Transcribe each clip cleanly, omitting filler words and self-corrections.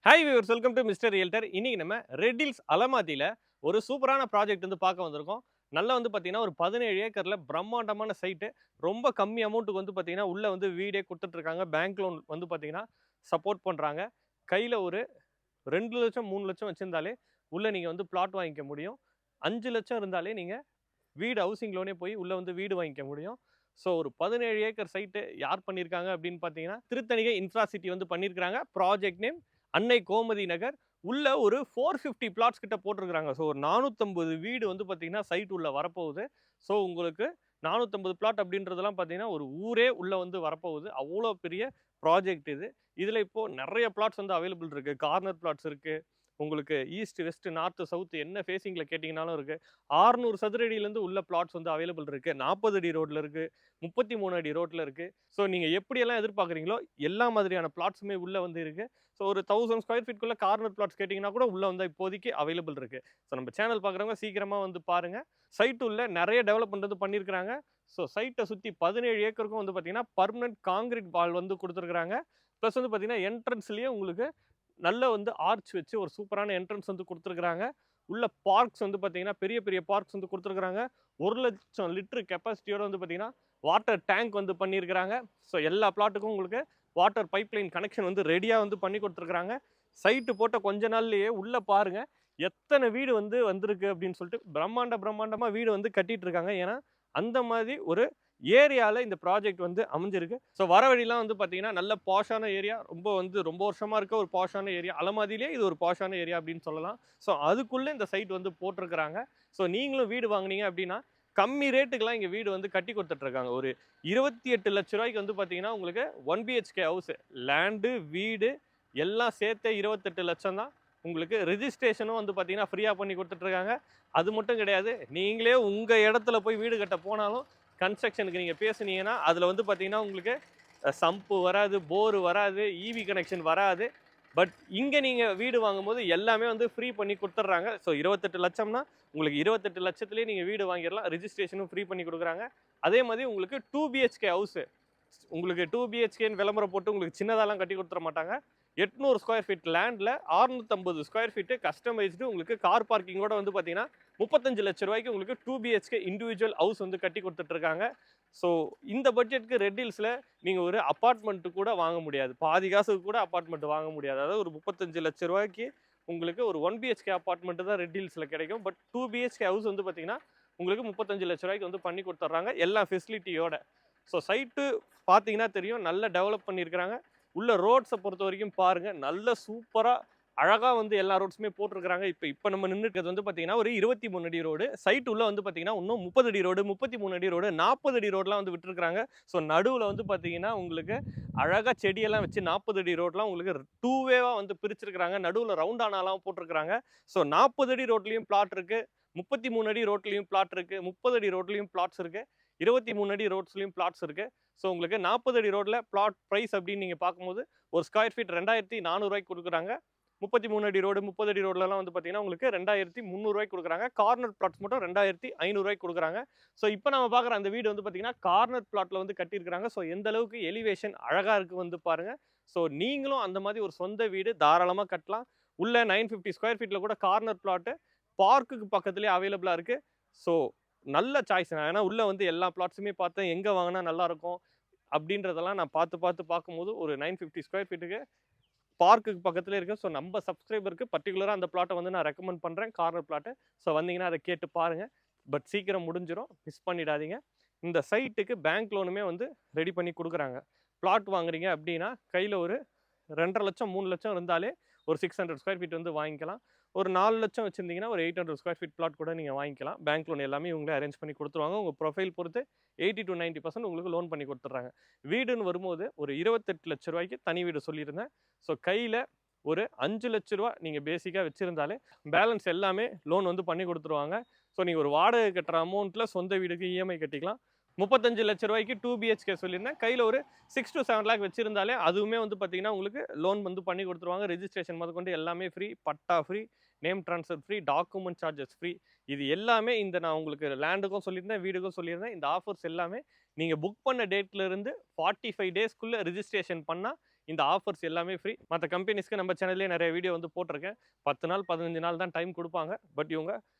Hi viewers, welcome to mister realtor. இன்னைக்கு நம்ம red hills அலமாதியில ஒரு சூப்பரான ப்ராஜெக்ட் வந்து பார்க்க வந்திருக்கோம். நல்லா வந்து பார்த்தீங்கன்னா, ஒரு 17 ஏக்கர்ல பிரம்மாண்டமான சைட்டு. ரொம்ப கம்மி அமௌண்ட்டுக்கு வந்து பார்த்தீங்கன்னா, உள்ள வந்து வீடே குடுத்துட்டு இருக்காங்க. பேங்க் லோன் வந்து பார்த்தீங்கன்னா, சப்போர்ட் பண்றாங்க. கையில ஒரு 2,00,000 3,00,000 வச்சிருந்தாலே, உள்ள நீங்க வந்து பிளாட் வாங்கிக்க முடியும். 5,00,000 இருந்தாலே நீங்க வீடு ஹவுசிங் லோனே போய் உள்ள வந்து வீடு வாங்கிக்க முடியும். ஸோ ஒரு 17 ஏக்கர் சைட்டு யார் பண்ணியிருக்காங்க அப்படின்னு பார்த்தீங்கன்னா, திருத்தணிகை இன்ஃப்ராசிட்டி வந்து பண்ணியிருக்காங்க. ப்ராஜெக்ட் நேம் அன்னை கோமதி நகர். உள்ள ஒரு 450 பிளாட்ஸ் கிட்ட போட்டிருக்காங்க. ஸோ ஒரு 450 வீடு வந்து பார்த்தீங்கன்னா, சைட் உள்ள வரப்போகுது. ஸோ உங்களுக்கு 450 பிளாட் அப்படின்றதெல்லாம் பார்த்தீங்கன்னா, ஒரு ஊரே உள்ள வந்து வரப்போகுது. அவ்வளோ பெரிய ப்ராஜெக்ட் இது. இதில இப்போ நெறைய பிளாட்ஸ் வந்து அவைலபிள் இருக்கு. கார்னர் பிளாட்ஸ் இருக்கு. உங்களுக்கு ஈஸ்ட், வெஸ்ட், நார்த், சவுத் என்ன ஃபேசிங்ல கேட்டீங்கனாலும் இருக்கு. 600 சதுர அடியிலேருந்து உள்ள பிளாட்ஸ் வந்து அவைலபிள் இருக்கு. 40 அடி ரோட்ல இருக்கு. 33 அடி ரோட்ல இருக்கு. ஸோ நீங்க எப்படியெல்லாம் எதிர்பார்க்குறீங்களோ, எல்லா மாதிரியான பிளாட்ஸுமே உள்ள வந்து இருக்கு. ஸோ ஒரு 1000 ஸ்கொயர் ஃபீட்குள்ள கார்னர் பிளாட்ஸ் கேட்டீங்கன்னா கூட உள்ள வந்து இப்போதைக்கு அவைலபிள் இருக்கு. ஸோ நம்ம சேனல் பார்க்குறவங்க சீக்கிரமா வந்து பாருங்க. சைட் உள்ள நெறைய டெவலப்மெண்ட் வந்து பண்ணியிருக்கிறாங்க. ஸோ சைட்ட சுத்தி 17 ஏக்கருக்கும் வந்து பார்த்தீங்கன்னா, பெர்மனன்ட் கான்கிரீட் வால் வந்து குடுத்துருக்காங்க. பிளஸ் வந்து பார்த்தீங்கன்னா, என்ட்ரன்ஸ்லயே உங்களுக்கு நல்ல வந்து ஆர்ச் வச்சு ஒரு சூப்பரான என்ட்ரன்ஸ் வந்து குடுத்துருக்காங்க. உள்ள பார்க்ஸ் வந்து பார்த்தீங்கன்னா, பெரிய பெரிய பார்க்ஸ் வந்து குடுத்துருக்காங்க. 1,00,000 லிட்டர் கெப்பாசிட்டியோட வந்து பார்த்தீங்கன்னா, வாட்டர் டேங்க் வந்து பண்ணியிருக்கிறாங்க. ஸோ எல்லா பிளாட்டுக்கும் உங்களுக்கு வாட்டர் பைப்லைன் கனெக்ஷன் வந்து ரெடியா வந்து பண்ணி குடுத்துருக்காங்க. சைட்டு போட்ட கொஞ்ச நாள்லயே உள்ள பாருங்க, எத்தன வீடு வந்து வந்திருக்கு அப்படின்னு சொல்லிட்டு பிரம்மாண்டமா வீடு வந்து கட்டிட்டு இருக்காங்க. ஏன்னா, அந்த மாதிரி ஒரு ஏரியால இந்த ப்ராஜெக்ட் வந்து அமைஞ்சிருக்கு. ஸோ வர வழிலாம் வந்து பார்த்தீங்கன்னா, நல்ல பாஷான ஏரியா. ரொம்ப வருஷமா இருக்க ஒரு பாஷான ஏரியா. அலமாதியிலே இது ஒரு பாஷான ஏரியா அப்படின்னு சொல்லலாம். ஸோ அதுக்குள்ள இந்த சைட் வந்து போட்டிருக்கிறாங்க. ஸோ நீங்களும் வீடு வாங்குனீங்க அப்படின்னா, கம்மி ரேட்டுக்குலாம் இங்க வீடு வந்து கட்டி குடுத்துட்டு இருக்காங்க. ஒரு 28,00,000 வந்து பார்த்தீங்கன்னா, உங்களுக்கு 1 பிஹெச்கே ஹவுஸ். லேண்டு, வீடு எல்லாம் சேர்த்தே 28,00,000 தான். உங்களுக்கு ரிஜிஸ்ட்ரேஷனும் வந்து பார்த்தீங்கன்னா, ஃப்ரீயா பண்ணி குடுத்துட்டு இருக்காங்க. அது மட்டும் கிடையாது. நீங்களே உங்க இடத்துல போய் வீடு கட்ட போனாலும், கன்ஸ்ட்ரக்ஷனுக்கு நீங்க பேசுனீங்கன்னா, அதுல வந்து பார்த்தீங்கன்னா, உங்களுக்கு சம்பு வராது, போர் வராது, ஈவி கனெக்ஷன் வராது. பட் இங்க நீங்க வீடு வாங்கும்போது எல்லாமே வந்து ஃப்ரீ பண்ணி குடுத்துடுறாங்க. ஸோ 28,00,000னா உங்களுக்கு 28,00,000லேயே நீங்க வீடு வாங்கிடலாம். ரிஜிஸ்ட்ரேஷனும் ஃப்ரீ பண்ணி குடுக்குறாங்க. அதே மாதிரி உங்களுக்கு 2 பிஹெச்கே ஹவுஸ். உங்களுக்கு 2 பிஹெச்கேன்னு விளம்பரம் போட்டு உங்களுக்கு சின்னதாலாம் கட்டி குடுத்துற மாட்டாங்க. 800 ஸ்கொயர் ஃபீட் லேண்ட்ல 650 ஸ்கொயர் ஃபீட் கஸ்டமைஸ்டு உங்களுக்கு கார் பார்க்கிங்கோட வந்து பார்த்தீங்கன்னா, 35,00,000 உங்களுக்கு 2 பிஹெச்கே இண்டிவிஜுவல் ஹவுஸ் வந்து கட்டி குடுத்துட்டு இருக்காங்க. ஸோ இந்த பட்ஜெட்க்கு ரெட் ஹில்ஸ்ல நீங்க ஒரு அபார்ட்மெண்ட் கூட வாங்க முடியாது. பாதி காசுக்கு கூட அபார்ட்மெண்ட் வாங்க முடியாது. அதாவது ஒரு 35,00,000 உங்களுக்கு ஒரு 1 பிஹெச்கே அபார்ட்மெண்ட் தான் ரெட் ஹில்ஸ்ல கிடைக்கும். பட் 2 பிஹெச்கே ஹவுஸ் வந்து பார்த்தீங்கன்னா, உங்களுக்கு 35,00,000 வந்து பண்ணி குடுத்துடுறாங்க. எல்லா ஃபெசிலிட்டியோட. ஸோ சைட்டு பார்த்தீங்கன்னா தெரியும். நல்லா டெவலப் பண்ணியிருக்கிறாங்க. உள்ள ரோட்ஸ பொறுத்தவரைக்கும் பாருங்க. நல்ல சூப்பரா அழகா வந்து எல்லா ரோட்ஸுமே போட்டிருக்கிறாங்க. இப்ப நம்ம நின்னுட்டு இருக்கிறது வந்து பார்த்தீங்கன்னா, ஒரு 23 அடி ரோடு. சைட் உள்ள வந்து பார்த்தீங்கன்னா, இன்னும் 30 அடி ரோடு, 33 அடி ரோடு, 40 அடி ரோடுலாம் வந்து விட்டுருக்காங்க. ஸோ நடுவுல வந்து பார்த்தீங்கன்னா, உங்களுக்கு அழகா செடியெல்லாம் வச்சு 40 அடி ரோட்லாம் உங்களுக்கு 2 வேவா வந்து பிரிச்சிருக்கிறாங்க. நடுவுல ரவுண்டானாலாம் போட்டிருக்கிறாங்க. ஸோ 40 அடி ரோட்லயும் பிளாட் இருக்கு. 33 அடி ரோட்லயும் பிளாட் இருக்கு. 30 அடி ரோட்லயும் பிளாட்ஸ் இருக்கு. 23 அடி ரோட்ஸ்லயும் பிளாட்ஸ் இருக்கு. ஸோ உங்களுக்கு 40 அடி ரோட்ல பிளாட் பிரைஸ் அப்படின்னு நீங்க பார்க்கும்போது, ஒரு ஸ்கொயர் ஃபீட் ரூ. 2,400 குடுக்குறாங்க. 33 அடி ரோடு, 30 அடி ரோட்லலாம் வந்து பார்த்தீங்கன்னா, உங்களுக்கு ரூ. 2,300 குடுக்குறாங்க. கார்னர் பிளாட்ஸ் மட்டும் ரூ. 2,500 குடுக்குறாங்க. ஸோ இப்போ நம்ம பார்க்குற அந்த வீடு வந்து பார்த்தீங்கன்னா, கார்னர் பிளாட்ல வந்து கட்டியிருக்காங்க. ஸோ எந்த அளவுக்கு எலிவேஷன் அழகா இருக்கு வந்து பாருங்க. ஸோ நீங்களும் அந்த மாதிரி ஒரு சொந்த வீடு தாராளமா கட்டலாம். உள்ள 950 ஸ்கொயர் ஃபீட்ல கூட கார்னர் பிளாட் பார்க்குக்கு பக்கத்திலேயே அவைலபிளா இருக்கு. ஸோ நல்ல சாய்ஸ். ஏன்னா உள்ள வந்து எல்லா பிளாட்ஸுமே பார்த்தேன். எங்க வாங்குனா நல்லாருக்கும் அப்படின்றதெல்லாம் நான் பார்க்கும்போது ஒரு 950 ஸ்கொயர் ஃபீட்டுக்கு பார்க்குக்கு பக்கத்திலே இருக்கு. ஸோ நம்ம சப்ஸ்கிரைபருக்கு பர்ட்டிகுலரா அந்த பிளாட்ட வந்து நான் ரெக்கமெண்ட் பண்றேன். Corner plot. ஸோ வந்தீங்கன்னா அத கேட்டு பாருங்க. பட் சீக்கிரம் முடிஞ்சிரும். மிஸ் பண்ணிடாதீங்க. இந்த சைட்டுக்கு பேங்க் லோனுமே வந்து ரெடி பண்ணி குடுக்குறாங்க. பிளாட் வாங்குறீங்க அப்படின்னா, கையில ஒரு 2,50,000 3,00,000 இருந்தாலே ஒரு 600 ஸ்கொயர் ஃபீட் வந்து வாங்கிக்கலாம். ஒரு 4,00,000 வச்சிருந்தீங்கன்னா, ஒரு 800 ஸ்கொயர் ஃபீட் பிளாட் கூட நீங்க வாங்கிக்கலாம். பேங்க் லோன் எல்லாமே இவங்களே அரேஞ்ச் பண்ணி குடுத்துருவாங்க. உங்க ப்ரொஃபைல் பொறுத்து 80% to 90% உங்களுக்கு லோன் பண்ணி குடுத்துடுறாங்க. வீடுன்னு வரும்போது ஒரு ரூ. 28,00,000 தனி வீடு சொல்லியிருந்தேன். ஸோ கையில ஒரு ரூ. 5,00,000 நீங்க பேசிக்கா வச்சிருந்தாலே, பேலன்ஸ் எல்லாமே லோன் வந்து பண்ணி குடுத்துருவாங்க. ஸோ நீங்க ஒரு வாடகை கட்டுற அமௌண்ட்ல சொந்த வீடுக்கு இஎம்ஐ கட்டிக்கலாம். ரூ. 35,00,000 2 பிஹெச்கே சொல்லியிருந்தேன். கையில ஒரு 6 to 7 லேக் வச்சிருந்தாலே, அதுவுமே வந்து பார்த்தீங்கன்னா, உங்களுக்கு லோன் வந்து பண்ணி குடுத்துருவாங்க. ரெஜிஸ்ட்ரேஷன் முதற்கொண்டு எல்லாமே free. Patta free. Name transfer free. Document charges free. இது எல்லாமே இந்த நான் உங்களுக்கு லேண்டுக்கும் சொல்லியிருந்தேன், வீடுக்கும் சொல்லியிருந்தேன். இந்த ஆஃபர்ஸ் எல்லாமே நீங்க புக் பண்ண டேட்ல இருந்து 45 டேஸ்க்குள்ள ரிஜிஸ்ட்ரேஷன் பண்ணா, இந்த ஆஃபர்ஸ் எல்லாமே ஃப்ரீ. மற்ற கம்பெனிஸ்க்கு நம்ம சேனல்லே நிறைய வீடியோ வந்து போட்டிருக்கேன். 10 நாள் 15 நாள் தான் டைம் கொடுப்பாங்க. பட் இவங்க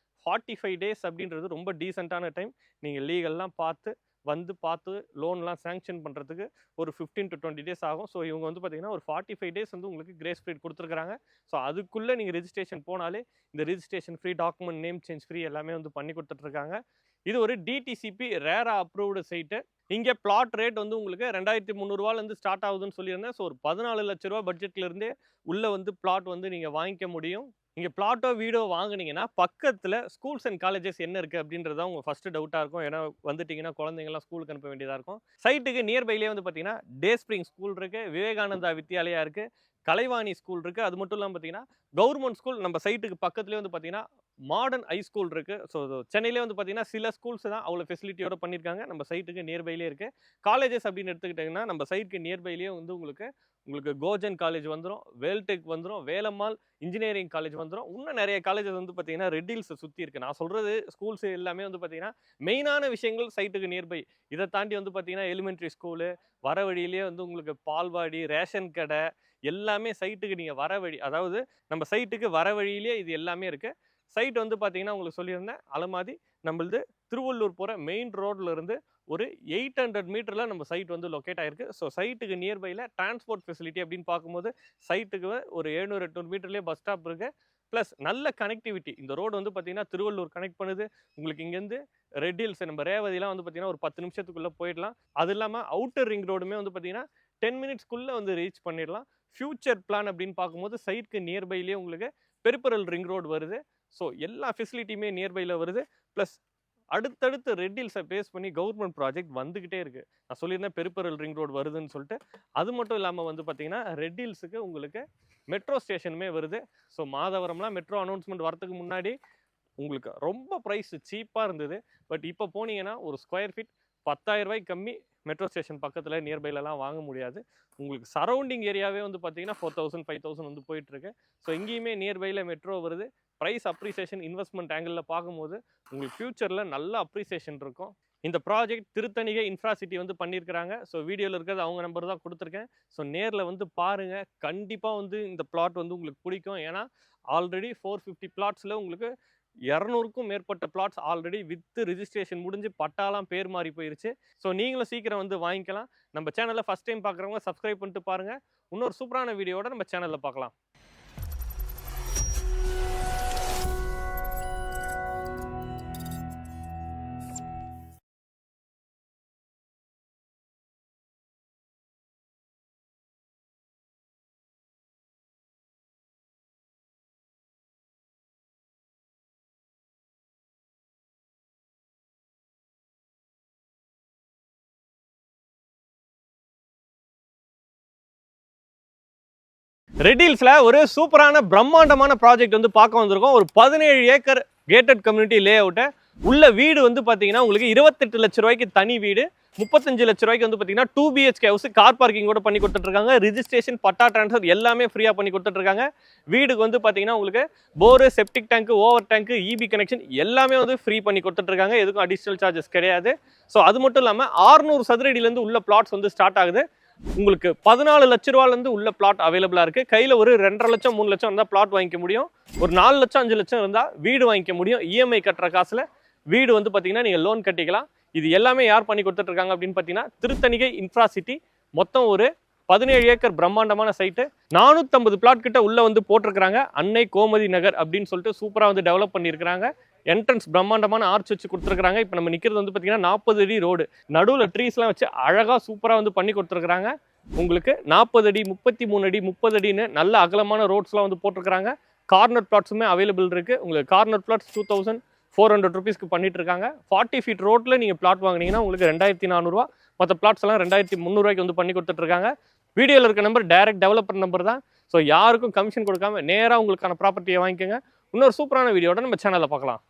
45 டேஸ் அப்படின்றது ரொம்ப டீசெண்டான டைம். நீங்கள் லீகல்லாம் பார்த்து லோன்லாம் சேங்ஷன் பண்ணுறதுக்கு ஒரு 15 to 20 டேஸ் ஆகும். ஸோ இவங்க வந்து பார்த்தீங்கன்னா ஒரு 45 டேஸ் வந்து உங்களுக்கு கிரேஸ் பீரியட் கொடுத்துருக்காங்க. ஸோ அதுக்குள்ளே நீங்கள் ரெஜிஸ்ட்ரேஷன் போனாலே இந்த registration free, document name change free எல்லாமே வந்து பண்ணி கொடுத்துட்ருக்காங்க. இது ஒரு டிடிசிபி ரேரா அப்ரூவ்டு சைட்டு. இங்கே பிளாட் ரேட் வந்து உங்களுக்கு 2300 ஸ்டார்ட் ஆகுதுன்னு சொல்லியிருந்தேன். ஸோ ஒரு 14 லட்ச ரூபா பட்ஜெட்லேருந்தே உள்ளே வந்து பிளாட் வந்து நீங்கள் வாங்கிக்க முடியும். நீங்கள் பிளாட்டோ வீடோ வாங்குனீங்கன்னா பக்கத்தில் ஸ்கூல்ஸ் அண்ட் காலேஜஸ் என்ன இருக்குது அப்படின்றத உங்கள் ஃபஸ்ட்டு டவுட்டாக இருக்கும். ஏன்னா வந்துட்டிங்கன்னா குழந்தைங்கலாம் ஸ்கூலுக்கு அனுப்ப வேண்டியதாக இருக்கும். சைட்டுக்கு நியர்பைலேயே வந்து பார்த்தீங்கன்னா டே ஸ்ப்ரிங் ஸ்கூல் இருக்குது, விவேகானந்தா வித்யாலயா இருக்குது, கலைவாணி ஸ்கூல் இருக்குது. அது மட்டும் இல்லாமல் பார்த்தீங்கன்னா கவர்மெண்ட் ஸ்கூல் நம்ம சைட்டுக்கு பக்கத்துலேயே வந்து பார்த்தீங்கன்னா மாடர்ன் ஹை ஸ்கூல் இருக்குது. ஸோ சென்னையிலே வந்து பார்த்தீங்கன்னா சில ஸ்கூல்ஸ் தான் அவ்வளோ ஃபெசிலிட்டியோட பண்ணியிருக்காங்க. நம்ம சைட்டுக்கு நியர்பைலேயே இருக்குது. காலேஜஸ் அப்படின்னு எடுத்துக்கிட்டிங்கன்னா நம்ம சைட்டுக்கு நியர்பைலேயே வந்து உங்களுக்கு கோஜன் காலேஜ் வந்துடும், வேல்டெக் வந்துடும், வேலம்மாள் இன்ஜினியரிங் காலேஜ் வந்துடும். இன்னும் நிறைய காலேஜஸ் வந்து பார்த்தீங்கன்னா ரெட் ஹில்ஸ் சுற்றி இருக்குது. நான் சொல்கிறது ஸ்கூல்ஸ் எல்லாமே வந்து பார்த்தீங்கன்னா மெயினான விஷயங்கள் சைட்டுக்கு நியர்பை. இதை தாண்டி வந்து பார்த்தீங்கன்னா எலிமெண்ட்ரி ஸ்கூலு, வர வழியிலேயே வந்து உங்களுக்கு பால்வாடி, ரேஷன் கடை எல்லாமே சைட்டுக்கு நீங்கள் வர வழி, அதாவது நம்ம சைட்டுக்கு வர வழியிலேயே இது எல்லாமே இருக்குது. சைட் வந்து பார்த்தீங்கன்னா உங்களுக்கு சொல்லியிருந்தேன் அலமாதி நம்மளது திருவள்ளூர் போகிற மெயின் ரோட்ல இருந்து ஒரு 800 மீட்டரில் நம்ம சைட் வந்து லொக்கேட் ஆகிருக்கு. ஸோ சைட்டுக்கு நியர்பையில் டிரான்ஸ்போர்ட் ஃபெசிலிட்டி அப்படின்னு பார்க்கும்போது சைட்டுக்கு ஒரு 700-800 மீட்டர்லேயே பஸ் ஸ்டாப் இருக்குது. ப்ளஸ் நல்ல கனெக்டிவிட்டி. இந்த ரோடு வந்து பார்த்தீங்கன்னா திருவள்ளூர் கனெக்ட் பண்ணுது. உங்களுக்கு இங்கேருந்து ரெட் ஹில்ஸ் நம்ம ரேவதிலாம் வந்து பார்த்தீங்கன்னா ஒரு 10 நிமிஷத்துக்குள்ளே போயிடலாம். அது இல்லாமல் அவுட்டர் ரிங் ரோடுமே வந்து பார்த்தீங்கன்னா 10 மினிட்ஸ்க்குள்ளே வந்து ரீச் பண்ணிடலாம். ஃபியூச்சர் பிளான் அப்படின்னு பார்க்கும்போது சைட்டுக்கு நியர்பைலேயே உங்களுக்கு பெரிபரல் ரிங் ரோடு வருது. ஸோ எல்லா ஃபெசிலிட்டியுமே நியர்பையில் வருது. ப்ளஸ் அடுத்தடுத்து ரெட் ஹில்ஸை பேஸ் பண்ணி கவர்மெண்ட் ப்ராஜெக்ட் வந்துக்கிட்டே இருக்குது. நான் சொல்லியிருந்தேன் பெரிபரல் ரிங் ரோடு வருதுன்னு சொல்லிட்டு. அது மட்டும் இல்லாமல் வந்து பார்த்தீங்கன்னா ரெட் ஹில்ஸுக்கு உங்களுக்கு மெட்ரோ ஸ்டேஷனுமே வருது. ஸோ மாதவரம்லாம் மெட்ரோ அனௌன்ஸ்மெண்ட் வரதுக்கு முன்னாடி உங்களுக்கு ரொம்ப ப்ரைஸ் சீப்பாக இருந்தது. பட் இப்போ போனீங்கன்னா ஒரு ஸ்கொயர் ஃபீட் 10,000 ரூபாய்க்கு கம்மி மெட்ரோ ஸ்டேஷன் பக்கத்தில் நியர்பைலலாம் வாங்க முடியாது. உங்களுக்கு சரௌண்டிங் ஏரியாவே வந்து பார்த்தீங்கன்னா 4000 5000 வந்து போயிட்டுருக்கு. ஸோ இங்கேயுமே நியர்பையில் மெட்ரோ வருது. ப்ரைஸ் அப்ரிசியேஷன் இன்வெஸ்ட்மெண்ட் ஆங்கிளில் பார்க்கும்போது உங்களுக்கு ஃபியூச்சரில் நல்ல அப்ரிசியேஷன் இருக்கும். இந்த ப்ராஜெக்ட் திருத்தணிகை இன்ஃப்ராசிட்டி வந்து பண்ணியிருக்கிறாங்க. ஸோ வீடியோவில் இருக்கிறது அவங்க நம்பர் தான் கொடுத்துருக்கேன். ஸோ நேரில் வந்து பாருங்கள். கண்டிப்பாக வந்து இந்த பிளாட் வந்து உங்களுக்கு பிடிக்கும். ஏன்னா ஆல்ரெடி 450 பிளாட்ஸில் உங்களுக்கு 200க்கும் மேற்பட்ட பிளாட்ஸ் ஆல்ரெடி வித்து ரிஜிஸ்ட்ரேஷன் முடிஞ்சு பட்டாலாம் பேர் மாறி போயிருச்சு. ஸோ நீங்களும் சீக்கிரம் வந்து வாங்கிக்கலாம். நம்ம சேனலில் ஃபஸ்ட் டைம் பார்க்குறவங்க சப்ஸ்கிரைப் பண்ணிட்டு பாருங்கள். இன்னொரு சூப்பரான வீடியோவோட நம்ம சேனலில் பார்க்கலாம். ரெட் ஹில்ஸ்ல ஒரு சூப்பரான பிரம்மாண்டமான ப்ராஜெக்ட் வந்து பார்க்க வந்திருக்கோம். ஒரு 17 ஏக்கர் கேட்டட் கம்யூனிட்டி லே அவுட்டு. உள்ள வீடு வந்து பார்த்தீங்கன்னா உங்களுக்கு 28 லட்ச ரூபாய்க்கு தனி வீடு, 35 லட்ச ரூபாய்க்கு வந்து பார்த்தீங்கன்னா 2 BHK ஹவுஸ், கார் பார்க்கிங் கூட பண்ணி கொடுத்துட்ருக்காங்க. ரிஜிஸ்ட்ரேஷன், பட்டா ட்ரான்ஸ்ஃபர் எல்லாமே ஃப்ரீயாக பண்ணி கொடுத்துட்ருக்காங்க. வீடுக்கு வந்து பார்த்தீங்கன்னா உங்களுக்கு bore, septic tank, over tank, EB connection எல்லாமே வந்து ஃப்ரீ பண்ணி கொடுத்துட்ருக்காங்க. எதுக்கும் அடிஷ்னல் சார்ஜஸ் கிடையாது. ஸோ அது மட்டும் இல்லாமல் 600 சதுரடியிலேருந்து உள்ள பிளாட்ஸ் வந்து ஸ்டார்ட் ஆகுது. உங்களுக்கு 14 லட்ச ரூபாயிலேருந்து உள்ள பிளாட் அவைலபிளாக இருக்குது. கையில் ஒரு 2.5 லட்சம் 3 லட்சம் இருந்தால் பிளாட் வாங்கிக்க முடியும். ஒரு 4 லட்சம் 5 லட்சம் இருந்தால் வீடு வாங்கிக்க முடியும். இஎம்ஐ கட்டுற காசில் வீடு வந்து பார்த்தீங்கன்னா நீங்கள் லோன் கட்டிக்கலாம். இது எல்லாமே யார் பண்ணி கொடுத்துட்ருக்காங்க அப்படின்னு பார்த்தீங்கன்னா திருத்தணிகை இன்ஃப்ராசிட்டி. மொத்தம் ஒரு 17 ஏக்கர் பிரம்மாண்டமான சைட்டு. 450 பிளாட் கிட்ட உள்ள வந்து போட்டிருக்கிறாங்க. அன்னை கோமதி நகர் அப்படின்னு சொல்லிட்டு சூப்பராக வந்து டெவலப் பண்ணியிருக்கிறாங்க. என்ட்ரன்ஸ் பிரம்மாண்டமான ஆர்ச் வச்சு கொடுத்துருக்காங்க. இப்போ நம்ம நிற்கிறது வந்து பார்த்தீங்கன்னா 40 அடி ரோடு, நடுவில் ட்ரீஸ்லாம் வச்சு அழகாக சூப்பராக வந்து பண்ணி கொடுத்துருக்காங்க. உங்களுக்கு 40 அடி, 33 அடி, 30 அடின்னு நல்ல அகலமான ரோட்ஸ்லாம் வந்து போட்டிருக்காங்க. கார்னர் பிளாட்ஸுமே அவைலபிள் இருக்குது. உங்களுக்கு கார்னர் பிளாட்ஸ் 2400 ருபீஸ்க்கு பண்ணிட்டு இருக்காங்க. 40 ஃபீட் ரோட்டில் நீங்கள் பிளாட் வாங்கினீங்கன்னா உங்களுக்கு 2400 ரூபா. மற்ற பிளாட்ஸ் எல்லாம் 2300 ரூபாய்க்கு வந்து பண்ணி கொடுத்துட்ருக்காங்க. வீடியோவில் இருக்க நம்பர் டைரக்ட் டெவலப்பர் நம்பர் தான். ஸோ யாருக்கும் கமிஷன் கொடுக்காம நேராக உங்களுக்கான ப்ராப்பர்ட்டியை வாங்கிக்கோங்க. இன்னொரு சூப்பரான வீடியோட நம்ம சேனலில் பார்க்கலாம்.